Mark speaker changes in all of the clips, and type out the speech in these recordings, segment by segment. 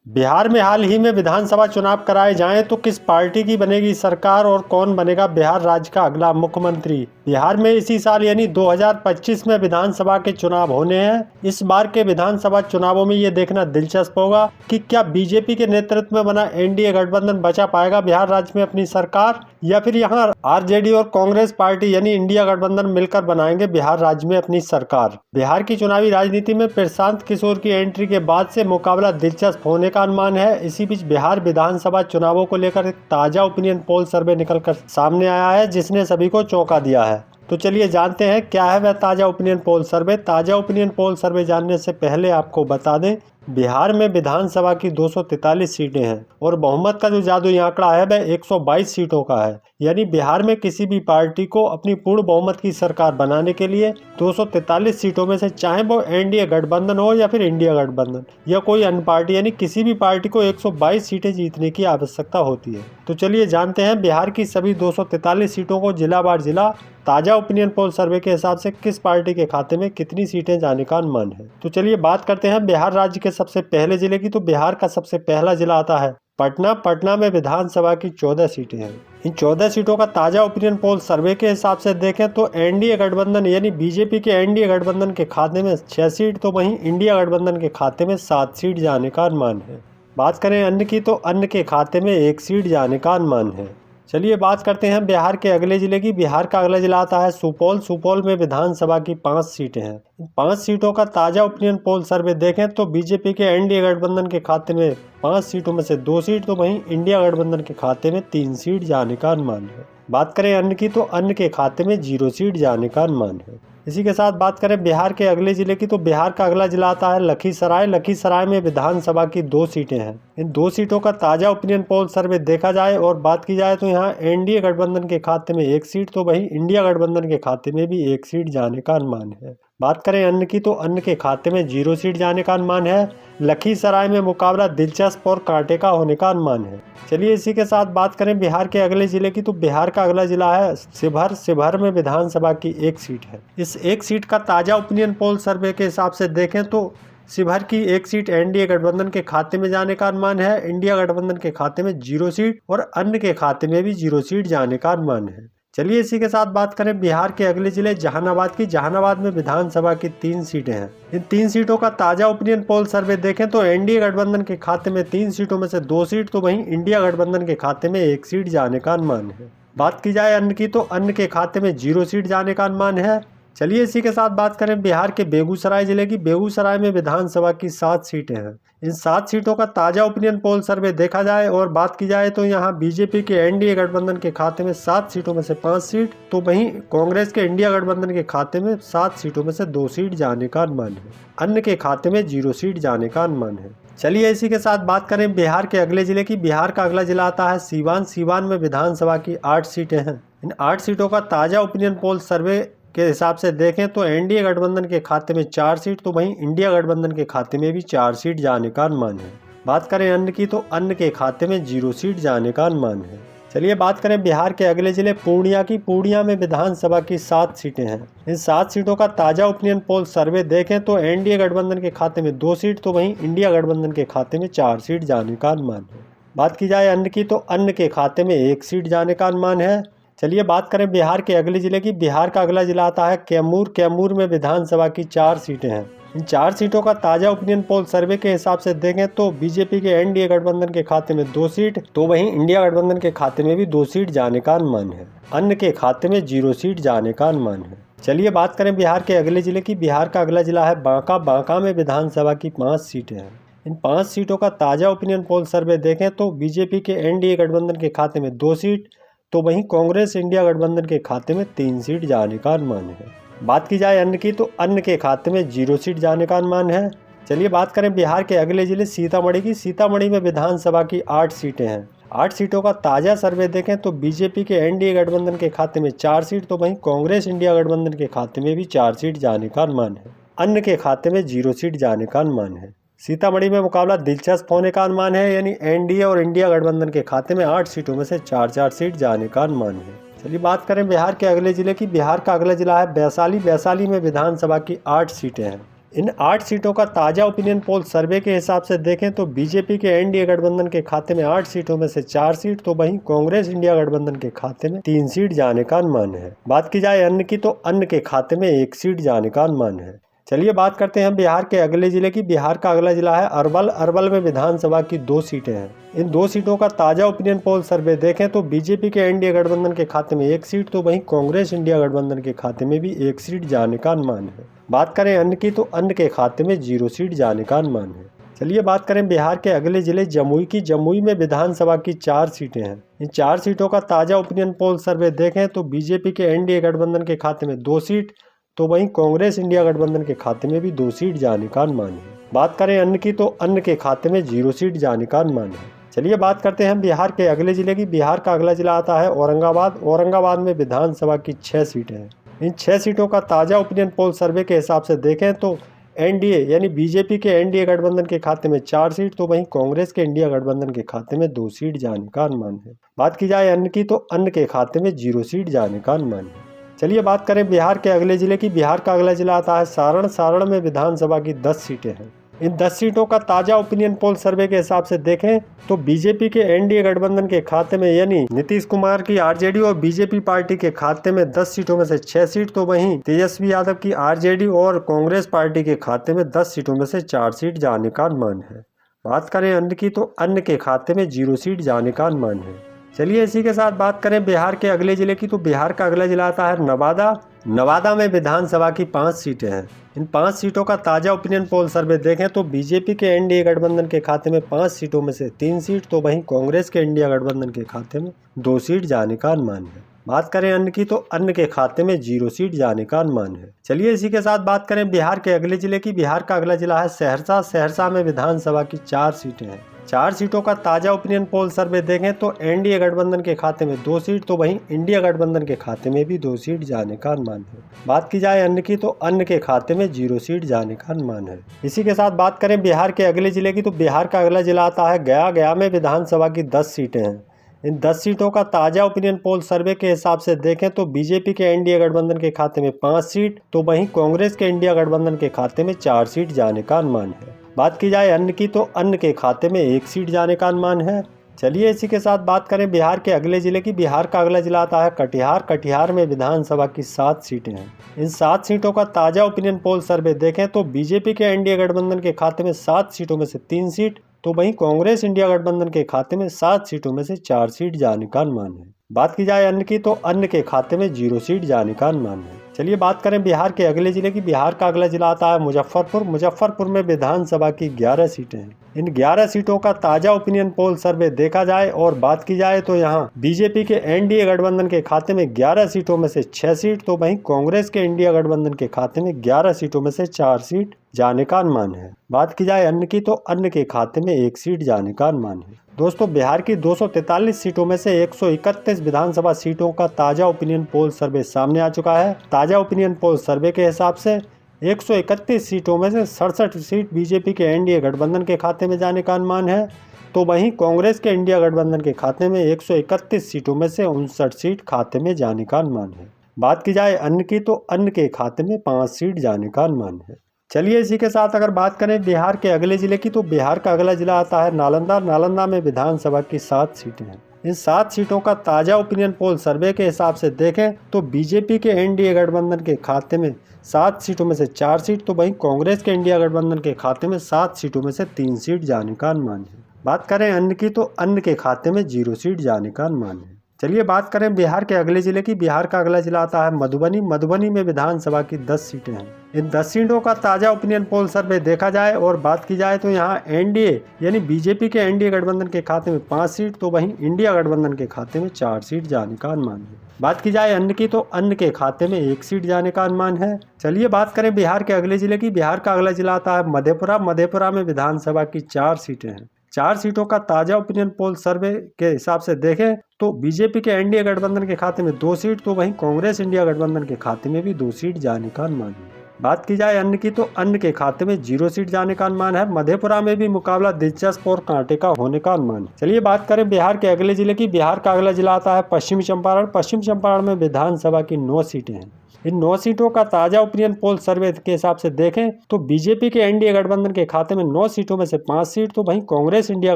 Speaker 1: बिहार में हाल ही में विधानसभा चुनाव कराए जाएं तो किस पार्टी की बनेगी सरकार और कौन बनेगा बिहार राज्य का अगला मुख्यमंत्री। बिहार में इसी साल यानी 2025 में विधानसभा के चुनाव होने हैं। इस बार के विधानसभा चुनावों में ये देखना दिलचस्प होगा कि क्या बीजेपी के नेतृत्व में बना एनडीए गठबंधन बचा पाएगा बिहार राज्य में अपनी सरकार, या फिर यहाँ आरजेडी और कांग्रेस पार्टी यानी इंडिया गठबंधन मिलकर बनाएंगे बिहार राज्य में अपनी सरकार। बिहार की चुनावी राजनीति में प्रशांत किशोर की एंट्री के बाद से मुकाबला दिलचस्प होने का अनुमान है। इसी बीच बिहार विधानसभा चुनावों को लेकर एक ताजा ओपिनियन पोल सर्वे निकलकर सामने आया है जिसने सभी को चौंका दिया है। तो चलिए जानते हैं क्या है वह ताजा ओपिनियन पोल सर्वे। ताजा ओपिनियन पोल सर्वे जानने से पहले आपको बता दें, बिहार में विधानसभा की 243 सीटें हैं और बहुमत का जो जादुई आंकड़ा है वह 122 सीटों का है। यानी बिहार में किसी भी पार्टी को अपनी पूर्ण बहुमत की सरकार बनाने के लिए 243 सीटों में से, चाहे वो एनडीए गठबंधन हो या फिर इंडिया गठबंधन या कोई अन्य पार्टी, यानी किसी भी पार्टी को 122 सीटें जीतने की आवश्यकता होती है। तो चलिए जानते हैं बिहार की सभी 243 सीटों को जिला वार जिला ताजा ओपिनियन पोल सर्वे के हिसाब से किस पार्टी के खाते में कितनी सीटें जाने का अनुमान है। तो चलिए बात करते हैं बिहार राज्य के सबसे पहले जिले की। तो बिहार का सबसे पहला जिला आता है पटना। पटना में विधानसभा की 14 सीटें हैं। इन 14 सीटों का ताजा ओपिनियन पोल सर्वे के हिसाब से देखें तो एनडीए गठबंधन यानी बीजेपी के एनडीए गठबंधन के खाते में 6 सीट, तो वहीं इंडिया गठबंधन के खाते में 7 सीट जाने का अनुमान है। बात करें अन्य की तो अन्य के खाते में 1 सीट जाने का अनुमान है। चलिए बात करते हैं बिहार के अगले जिले की। बिहार का अगला जिला आता है सुपौल। सुपौल में विधानसभा की 5 सीटें हैं। इन 5 सीटों का ताजा ओपिनियन पोल सर्वे देखें तो बीजेपी के एनडीए गठबंधन के खाते में 5 सीटों में से 2 सीट, तो वहीं इंडिया गठबंधन के खाते में 3 सीट जाने का अनुमान है। बात करें अन्य की तो अन्य के खाते में 0 सीट जाने का अनुमान है। इसी के साथ बात करें बिहार के अगले जिले की तो बिहार का अगला जिला आता है लखीसराय। लखीसराय में विधानसभा की 2 सीटें हैं। इन 2 सीटों का ताजा ओपिनियन पोल सर्वे देखा जाए और बात की जाए तो यहाँ एनडीए गठबंधन के खाते में 1 सीट, तो वहीं इंडिया गठबंधन के खाते में भी 1 सीट जाने का अनुमान है। बात करें अन्य की तो अन्य के खाते में 0 सीट जाने का अनुमान है। लखीसराय में मुकाबला दिलचस्प और कांटे का होने का अनुमान है। चलिए इसी के साथ बात करें बिहार के अगले जिले की तो बिहार का अगला जिला है शिवहर। शिवहर में विधानसभा की 1 सीट है। इस 1 सीट का ताजा ओपिनियन पोल सर्वे के हिसाब से देखें तो शिवहर की 1 सीट एनडीए गठबंधन के खाते में जाने का अनुमान है। इंडिया गठबंधन के खाते में 0 सीट और अन्य के खाते में भी 0 सीट जाने का अनुमान है। चलिए इसी के साथ बात करें बिहार के अगले जिले जहानाबाद की। जहानाबाद में विधानसभा की 3 सीटें हैं। इन 3 सीटों का ताजा ओपिनियन पोल सर्वे देखें तो एनडीए गठबंधन के खाते में 3 सीटों में से 2 सीट, तो वहीं इंडिया गठबंधन के खाते में 1 सीट जाने का अनुमान है। बात की जाए अन्य की तो अन्य के खाते में 0 सीट जाने का अनुमान है। चलिए इसी के साथ बात करें बिहार के बेगूसराय जिले की। बेगूसराय में विधानसभा की 7 सीटें हैं। इन 7 सीटों का ताजा ओपिनियन पोल सर्वे देखा जाए और बात की जाए तो यहाँ बीजेपी के एनडीए गठबंधन के खाते में 7 सीटों में से 5 सीट, तो वहीं कांग्रेस के इंडिया गठबंधन के खाते में 7 सीटों में से 2 सीट जाने का अनुमान है। अन्य के खाते में 0 सीट जाने का अनुमान है। चलिए इसी के साथ बात करें बिहार के अगले जिले की। बिहार का अगला जिला आता है सीवान। सीवान में विधानसभा की 8 सीटें हैं। इन 8 सीटों का ताजा ओपिनियन पोल सर्वे के हिसाब से देखें तो एनडीए गठबंधन के खाते में 4 सीट, तो वहीं इंडिया गठबंधन के खाते में भी 4 सीट जाने का अनुमान है। बात करें अन्य की तो अन्य के खाते में 0 सीट जाने का अनुमान है। चलिए बात करें बिहार के अगले जिले पूर्णिया की। पूर्णिया में विधानसभा की 7 सीटें हैं। इन 7 सीटों का ताजा ओपिनियन पोल सर्वे देखें तो एनडीए गठबंधन के खाते में 2 सीट, तो वहीं इंडिया गठबंधन के खाते में 4 सीट जाने का अनुमान है। बात की जाए अन्य की तो अन्य के खाते में 1 सीट जाने का अनुमान है। चलिए बात करें बिहार के अगले जिले की। बिहार का अगला जिला आता है कैमूर। कैमूर में विधानसभा की 4 सीटें हैं। इन 4 सीटों का ताजा ओपिनियन पोल सर्वे के हिसाब से देखें तो बीजेपी के एनडीए गठबंधन के खाते में 2 सीट, तो वहीं इंडिया गठबंधन के खाते में भी 2 सीट जाने का अनुमान है। अन्य के खाते में 0 सीट जाने का अनुमान है। चलिए बात करें बिहार के अगले जिले की। बिहार का अगला जिला है बांका। बांका में विधानसभा की 5 सीटें हैं। इन 5 सीटों का ताजा ओपिनियन पोल सर्वे देखें तो बीजेपी के एनडीए गठबंधन के खाते में 2 सीट, तो वहीं कांग्रेस इंडिया गठबंधन के खाते में 3 सीट जाने का अनुमान है। बात की जाए अन्य की तो अन्य के खाते में 0 सीट जाने का अनुमान है। चलिए बात करें बिहार के अगले जिले सीतामढ़ी की। सीतामढ़ी में विधानसभा की 8 सीटें हैं। 8 सीटों का ताजा सर्वे देखें तो बीजेपी के एनडीए गठबंधन के खाते में 4 सीट, तो वहीं कांग्रेस इंडिया गठबंधन के खाते में भी 4 सीट जाने का अनुमान है। अन्य के खाते में 0 सीट जाने का अनुमान है। सीतामढ़ी में मुकाबला दिलचस्प होने का अनुमान है, यानी एनडीए और इंडिया गठबंधन के खाते में 8 सीटों में से 4-4 सीट जाने का अनुमान है। चलिए बात करें बिहार के अगले जिले की। बिहार का अगला जिला है वैशाली। वैशाली में विधानसभा की 8 सीटें हैं। इन 8 सीटों का ताज़ा ओपिनियन पोल सर्वे के हिसाब से देखें तो बीजेपी के एनडीए गठबंधन के खाते में 8 सीटों में से 4 सीट, तो वहीं कांग्रेस इंडिया गठबंधन के खाते में 3 सीट जाने का अनुमान है। बात की जाए अन्य की, तो अन्य के खाते में 1 सीट जाने का अनुमान है। चलिए बात करते हैं बिहार के अगले जिले की। बिहार का अगला जिला है अरवल। अरवल में विधानसभा की 2 सीटें हैं। इन 2 सीटों का ताजा ओपिनियन पोल सर्वे देखें तो बीजेपी के एनडीए गठबंधन के खाते में 1 सीट, तो वहीं कांग्रेस इंडिया गठबंधन के खाते में भी 1 सीट जाने का अनुमान है। बात करें अन्य की, तो अन्य के खाते में 0 सीट जाने का अनुमान है। चलिए बात करें बिहार के अगले जिले जमुई की। जमुई में विधानसभा की 4 सीटें हैं। इन 4 सीटों का ताजा ओपिनियन पोल सर्वे देखें तो बीजेपी के एनडीए गठबंधन के खाते में 2 सीट, तो वहीं कांग्रेस इंडिया गठबंधन के खाते में भी 2 सीट जाने का अनुमान है। बात करें अन्य की, तो अन्य के खाते में 0 सीट जाने का अनुमान है। चलिए बात करते हैं बिहार के अगले जिले की। बिहार का अगला जिला आता है औरंगाबाद। औरंगाबाद में विधानसभा की 6 सीटें हैं। इन 6 सीटों का ताजा ओपिनियन पोल सर्वे के हिसाब से देखें तो एनडीए यानी बीजेपी के एनडीए गठबंधन के खाते में 4 सीट, तो वहीं कांग्रेस के इंडिया गठबंधन के खाते में 2 सीट जाने का अनुमान है। बात की जाए अन्य की, तो अन्य के खाते में 0 सीट जाने का अनुमान है। चलिए बात करें बिहार के अगले जिले की। बिहार का अगला जिला आता है सारण। सारण में विधानसभा की 10 सीटें हैं। इन 10 सीटों का ताजा ओपिनियन पोल सर्वे के हिसाब से देखें तो बीजेपी के एनडीए गठबंधन के खाते में यानी नीतीश कुमार की आरजेडी और बीजेपी पार्टी के खाते में 10 सीटों में से 6 सीट, तो वहीं तेजस्वी यादव की आरजेडी और कांग्रेस पार्टी के खाते में 10 सीटों में से 4 सीट जाने का अनुमान है। बात करें अन्य की, तो अन्य के खाते में 0 सीट जाने का अनुमान है। चलिए इसी के साथ बात करें बिहार के अगले जिले की। तो बिहार का अगला जिला आता है नवादा। नवादा में विधानसभा की 5 सीटें हैं। इन 5 सीटों का ताजा ओपिनियन पोल सर्वे देखें तो बीजेपी के एनडीए गठबंधन के खाते में 5 सीटों में से 3 सीट, तो वहीं कांग्रेस के इंडिया गठबंधन के खाते में 2 सीट जाने का अनुमान है। बात करें अन्य की, तो अन्य के खाते में 0 सीट जाने का अनुमान है। चलिए इसी के साथ बात करें बिहार के अगले जिले की। बिहार का अगला जिला है सहरसा। सहरसा में विधानसभा की 4 सीटें हैं। 4 सीटों का ताजा ओपिनियन पोल सर्वे देखें तो एनडीए गठबंधन के खाते में 2 सीट, तो वहीं इंडिया गठबंधन के खाते में भी 2 सीट जाने का अनुमान है। बात की जाए अन्य की, तो अन्य के खाते में 0 सीट जाने का अनुमान है। इसी के साथ बात करें बिहार के अगले जिले की। तो बिहार का अगला जिला आता है गया। गया में विधानसभा की 10 सीटें हैं। इन 10 सीटों का ताजा ओपिनियन पोल सर्वे के हिसाब से देखें तो बीजेपी के एनडीए गठबंधन के खाते में 5 सीट, तो वहीं कांग्रेस के इंडिया गठबंधन के खाते में 4 सीट जाने का अनुमान है। बात की जाए अन्य की, तो अन्य के खाते में 1 सीट जाने का अनुमान है। चलिए इसी के साथ बात करें बिहार के अगले जिले की। बिहार का अगला जिला आता है कटिहार। कटिहार में विधानसभा की 7 सीटें हैं। इन 7 सीटों का ताजा ओपिनियन पोल सर्वे देखें तो बीजेपी के एनडीए गठबंधन के खाते में 7 सीटों में से 3 सीट, तो वहीं कांग्रेस इंडिया गठबंधन के खाते में 7 सीटों में से 4 सीट जाने का अनुमान है। बात की जाए अन्य की, तो अन्य के खाते में 0 सीट जाने का अनुमान है। चलिए बात करें बिहार के अगले जिले की। बिहार का अगला जिला आता है मुजफ्फरपुर। मुजफ्फरपुर में विधानसभा की 11 सीटें हैं। इन 11 सीटों का ताजा ओपिनियन पोल सर्वे देखा जाए और बात की जाए तो यहाँ बीजेपी के एनडीए गठबंधन के खाते में 11 सीटों में से 6 सीट, तो वहीं कांग्रेस के इंडिया गठबंधन के खाते में 11 सीटों में से 4 सीट जाने का अनुमान है। बात की जाए अन्य की, तो अन्य के खाते में 1 सीट जाने का अनुमान है। दोस्तों, बिहार की 243 सीटों में से 131 विधानसभा सीटों का ताजा ओपिनियन पोल सर्वे सामने आ चुका है। ताजा ओपिनियन पोल सर्वे के हिसाब से 131 सीटों में से 67 सीट बीजेपी के एनडीए गठबंधन के खाते में जाने का अनुमान है, तो वहीं कांग्रेस के इंडिया गठबंधन के खाते में 131 सीटों में से 59 सीट खाते में जाने का अनुमान है। बात की जाए अन्य की, तो अन्य के खाते में 5 सीट जाने का अनुमान है। चलिए इसी के साथ अगर बात करें बिहार के अगले जिले की, तो बिहार का अगला जिला आता है नालंदा। नालंदा में विधानसभा की 7 सीटें हैं। इन 7 सीटों का ताजा ओपिनियन पोल सर्वे के हिसाब से देखें तो बीजेपी के एनडीए गठबंधन के खाते में 7 सीटों में से 4 सीट, तो वहीं कांग्रेस के इंडिया गठबंधन के खाते में 7 सीटों में से 3 सीट जाने का अनुमान है। बात करें अन्य की, तो अन्य के खाते में 0 सीट जाने का अनुमान है। चलिए बात करें बिहार के अगले जिले की। बिहार का अगला जिला आता है मधुबनी। मधुबनी में विधानसभा की 10 सीटें हैं। इन 10 सीटों का ताजा ओपिनियन पोल सर्वे देखा जाए और बात की जाए तो यहाँ एनडीए यानी बीजेपी के एनडीए गठबंधन के खाते में 5 सीट, तो वहीं इंडिया गठबंधन के खाते में 4 सीट जाने का अनुमान है। बात की जाए अन्य की, तो अन्य के खाते में 1 सीट जाने का अनुमान है। चलिए बात करें बिहार के अगले जिले की। बिहार का अगला जिला आता है मधेपुरा। मधेपुरा में विधानसभा की 4 सीटें हैं। 4 सीटों का ताजा ओपिनियन पोल सर्वे के हिसाब से देखें तो बीजेपी के एनडीए गठबंधन के खाते में 2 सीट, तो वहीं कांग्रेस इंडिया गठबंधन के खाते में भी 2 सीट जाने का अनुमान है। बात की जाए अन्य की तो अन्य के खाते में 0 सीट जाने का अनुमान है। मधेपुरा में भी मुकाबला दिलचस्प और कांटे का होने का अनुमान है। चलिए बात करें बिहार के अगले जिले की। बिहार का अगला जिला आता है पश्चिमी चंपारण। पश्चिम चंपारण में विधानसभा की 9 सीटें हैं। इन 9 सीटों का ताजा ओपिनियन पोल सर्वे के हिसाब से देखें तो बीजेपी के एनडीए गठबंधन के खाते में 9 सीटों में से 5 सीट, तो वहीं कांग्रेस इंडिया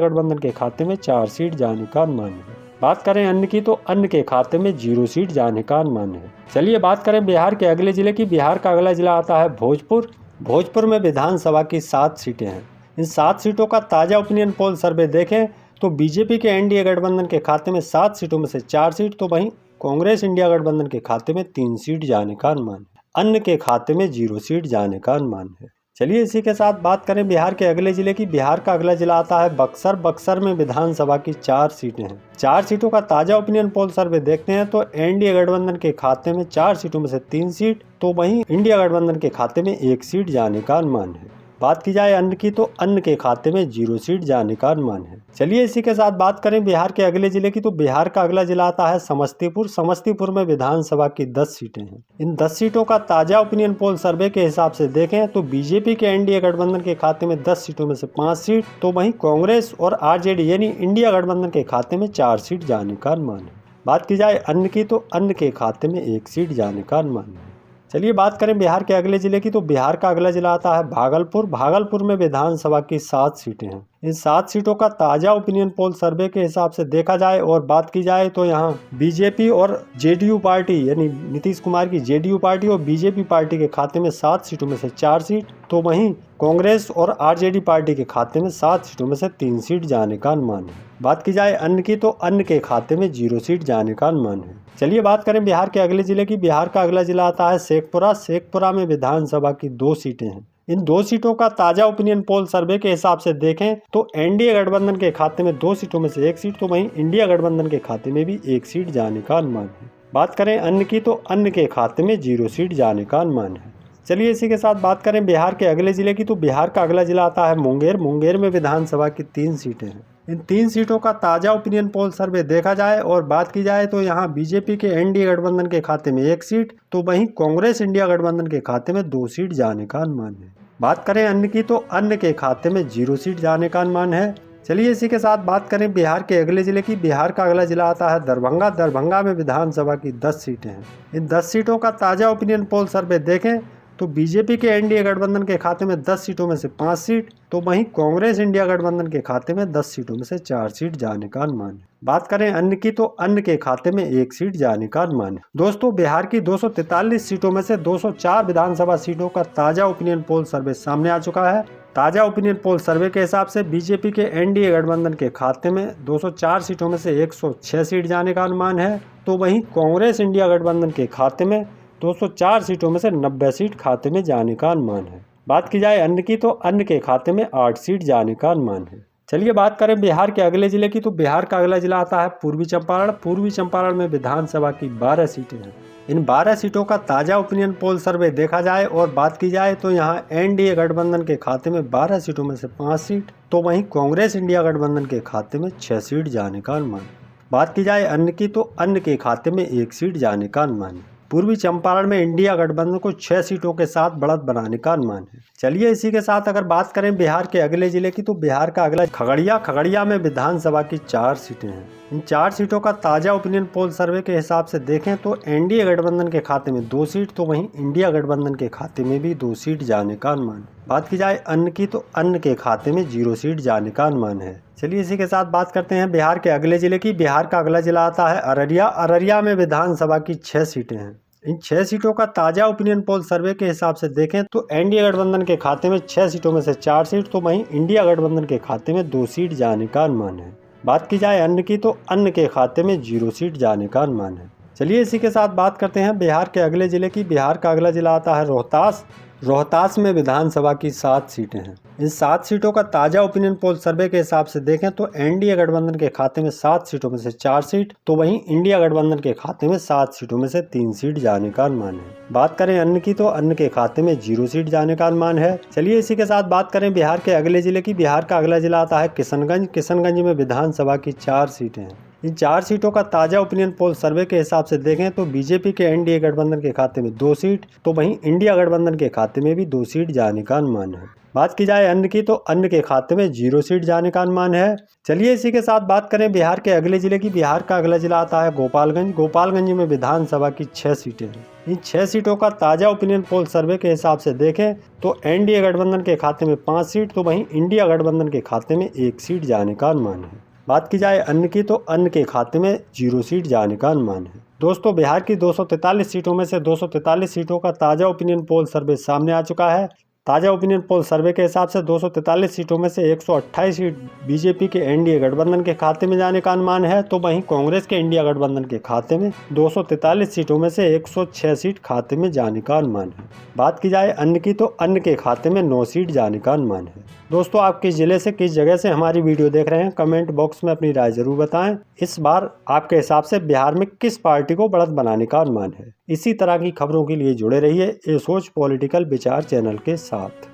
Speaker 1: गठबंधन के खाते में 4 सीट जाने का अनुमान है। बात करें अन्य की तो अन्य के खाते में 0 सीट जाने का अनुमान है। चलिए बात करें बिहार के अगले जिले की। बिहार का अगला जिला आता है भोजपुर। भोजपुर में विधानसभा की 7 सीटें हैं। इन 7 सीटों का ताजा ओपिनियन पोल सर्वे देखें तो बीजेपी के एनडीए गठबंधन के खाते में 7 सीटों में से 4 सीट, तो वहीं कांग्रेस इंडिया गठबंधन के खाते में 3 सीट जाने का अनुमान है। अन्य के खाते में 0 सीट जाने का अनुमान है। चलिए इसी के साथ बात करें बिहार के अगले जिले की। बिहार का अगला जिला आता है बक्सर। बक्सर में विधानसभा की 4 सीटें हैं। 4 सीटों का ताजा ओपिनियन पोल सर्वे देखते हैं तो एनडीए गठबंधन के खाते में 4 सीटों में से 3 सीट, तो वहीं इंडिया गठबंधन के खाते में 1 सीट जाने का अनुमान है। बात की जाए अन्य की तो अन्य के खाते में 0 सीट जाने का अनुमान है। चलिए इसी के साथ बात करें बिहार के अगले जिले की। तो बिहार का अगला जिला आता है समस्तीपुर। समस्तीपुर में विधानसभा की 10 सीटें हैं। इन 10 सीटों का ताजा ओपिनियन पोल सर्वे के हिसाब से देखें तो बीजेपी के एनडीए गठबंधन के खाते में 10 सीटों में से 5 सीट, तो वहीं कांग्रेस और आरजेडी यानी इंडिया गठबंधन के खाते में 4 सीट जाने का अनुमान है। बात की जाए अन्य की तो अन्य के खाते में 1 सीट जाने का अनुमान है। चलिए बात करें बिहार के अगले जिले की। तो बिहार का अगला जिला आता है भागलपुर। भागलपुर में विधानसभा की 7 सीटें हैं। इन 7 सीटों का ताजा ओपिनियन पोल सर्वे के हिसाब से देखा जाए और बात की जाए तो यहाँ बीजेपी और जेडीयू पार्टी यानी नीतीश कुमार की जेडीयू पार्टी और बीजेपी पार्टी के खाते में 7 सीटों में से 4 सीट, तो वहीं कांग्रेस और आरजेडी पार्टी के खाते में 7 सीटों में से 3 सीट जाने का अनुमान है। बात की जाए अन्य की तो अन्य के खाते में 0 सीट जाने का अनुमान है। चलिए बात करें बिहार के अगले जिले की। बिहार का अगला जिला आता है शेखपुरा। शेखपुरा में विधानसभा की 2 सीटें हैं। इन 2 सीटों का ताजा ओपिनियन पोल सर्वे के हिसाब से देखें तो एनडीए गठबंधन के खाते में 2 सीटों में से 1 सीट, तो वहीं इंडिया गठबंधन के खाते में भी 1 सीट जाने का अनुमान है। बात करें अन्य की तो अन्य के खाते में 0 सीट जाने का अनुमान है। चलिए इसी के साथ बात करें बिहार के अगले जिले की। तो बिहार का अगला जिला आता है मुंगेर। मुंगेर में विधानसभा की 3 सीटें हैं। इन 3 सीटों का ताजा ओपिनियन पोल सर्वे देखा जाए और बात की जाए तो यहाँ बीजेपी के एनडीए गठबंधन के खाते में 1 सीट, तो वहीं कांग्रेस इंडिया गठबंधन के खाते में 2 सीट जाने का अनुमान है। बात करें अन्य की तो अन्य के खाते में 0 सीट जाने का अनुमान है। चलिए इसी के साथ बात करें बिहार के अगले जिले की। बिहार का अगला जिला आता है दरभंगा। दरभंगा में विधानसभा की 10 सीटें हैं। इन 10 सीटों का ताजा ओपिनियन पोल सर्वे देखें तो बीजेपी के एनडीए गठबंधन के खाते में 10 सीटों में से 5 सीट, तो वहीं कांग्रेस इंडिया गठबंधन के खाते में 10 सीटों में से 4 सीट जाने का अनुमान है। बात करें अन्य की तो अन्य के खाते में 1 सीट जाने का अनुमान है। दोस्तों बिहार की 243 सीटों में से 204 विधानसभा सीटों का ताजा ओपिनियन पोल सर्वे सामने आ चुका है। ताजा ओपिनियन पोल सर्वे के हिसाब से बीजेपी के एनडीए गठबंधन के खाते में 204 सीटों में से 106 सीट जाने का अनुमान है, तो वहीं कांग्रेस इंडिया गठबंधन के खाते में 204 सीटों में से 90 सीट खाते में जाने का अनुमान है। बात की जाए अन्य की तो अन्य के खाते में 8 सीट जाने का अनुमान है। चलिए बात करें बिहार के अगले जिले की। तो बिहार का अगला जिला आता है पूर्वी चंपारण। पूर्वी चंपारण में विधानसभा की 12 सीटें हैं। इन 12 सीटों का ताजा ओपिनियन पोल सर्वे देखा जाए और बात की जाए तो यहाँ एनडीए गठबंधन के खाते में 12 सीटों में से 5 सीट, तो वहीं कांग्रेस इंडिया गठबंधन के खाते में 6 सीट जाने का अनुमान। बात की जाए अन्य की तो अन्य के खाते में 1 सीट जाने का अनुमान है। पूर्वी चंपारण में इंडिया गठबंधन को 6 सीटों के साथ बढ़त बनाने का अनुमान है। चलिए इसी के साथ अगर बात करें बिहार के अगले जिले की। तो बिहार का अगला खगड़िया। खगड़िया में विधानसभा की 4 सीटें हैं। इन 4 सीटों का ताजा ओपिनियन पोल सर्वे के हिसाब से देखें तो एनडीए गठबंधन के खाते में 2 सीट, तो वहीं इंडिया गठबंधन के खाते में भी 2 सीट जाने का अनुमान। बात की जाए अन्य की तो अन्य के खाते में 0 सीट जाने का अनुमान है। चलिए इसी के साथ बात करते हैं बिहार के अगले जिले की। बिहार का अगला जिला आता है अररिया। अररिया में विधानसभा की 6 सीटें हैं। इन 6 सीटों का ताजा ओपिनियन पोल सर्वे के हिसाब से देखें तो एनडीए गठबंधन के खाते में 6 सीटों में से 4 सीट, तो वहीं इंडिया गठबंधन के खाते में 2 सीट जाने का अनुमान है। बात की जाए अन्य की तो अन्य के खाते में 0 सीट जाने का अनुमान है। चलिए इसी के साथ बात करते हैं बिहार के अगले जिले की। बिहार का अगला जिला आता है रोहतास। रोहतास में विधानसभा की 7 सीटें हैं। इन 7 सीटों का ताजा ओपिनियन पोल सर्वे के हिसाब से देखें तो एनडीए गठबंधन के खाते में 7 सीटों में से 4 सीट, तो वहीं इंडिया गठबंधन के खाते में 7 सीटों में से 3 सीट जाने का अनुमान है। बात करें अन्य की तो अन्य के खाते में 0 सीट जाने का अनुमान है। चलिए इसी के साथ बात करें बिहार के अगले जिले की। बिहार का अगला जिला आता है किशनगंज। किशनगंज में विधानसभा की 4 सीटें हैं। इन 4 सीटों का ताज़ा ओपिनियन पोल सर्वे के हिसाब से देखें तो बीजेपी के एनडीए गठबंधन के खाते में 2 सीट, तो वहीं इंडिया गठबंधन के खाते में भी 2 सीट जाने का अनुमान है। बात की जाए अन्य की तो अन्य के खाते में 0 सीट जाने का अनुमान है। चलिए इसी के साथ बात करें बिहार के अगले जिले की। बिहार का अगला जिला आता है गोपालगंज। गोपालगंज में विधानसभा की 6 सीटें हैं। इन 6 सीटों का ताज़ा ओपिनियन पोल सर्वे के हिसाब से देखें तो एनडीए गठबंधन के खाते में 5 सीट, तो वहीं इंडिया गठबंधन के खाते में 1 सीट जाने का अनुमान है। बात की जाए अन्य की तो अन्य के खाते में 0 सीट जाने का अनुमान है। दोस्तों, बिहार की 243 सीटों में से 243 सीटों का ताज़ा ओपिनियन पोल सर्वे सामने आ चुका है। ताज़ा ओपिनियन पोल सर्वे के हिसाब से 243 सीटों में से 128 सीट बीजेपी के एनडीए गठबंधन के खाते में जाने का अनुमान है, तो वहीं कांग्रेस के इंडिया गठबंधन के खाते में 243 सीटों में से 106 सीट खाते में जाने का अनुमान है। बात की जाए अन्य की तो अन्य के खाते में 9 सीट जाने का अनुमान है। दोस्तों, आप किस जिले से किस जगह से हमारी वीडियो देख रहे हैं, कमेंट बॉक्स में अपनी राय जरूर बताएं। इस बार आपके हिसाब से बिहार में किस पार्टी को बढ़त बनाने का अनुमान है। इसी तरह की खबरों के लिए जुड़े रहिए ए सोच पॉलिटिकल विचार चैनल के साथ।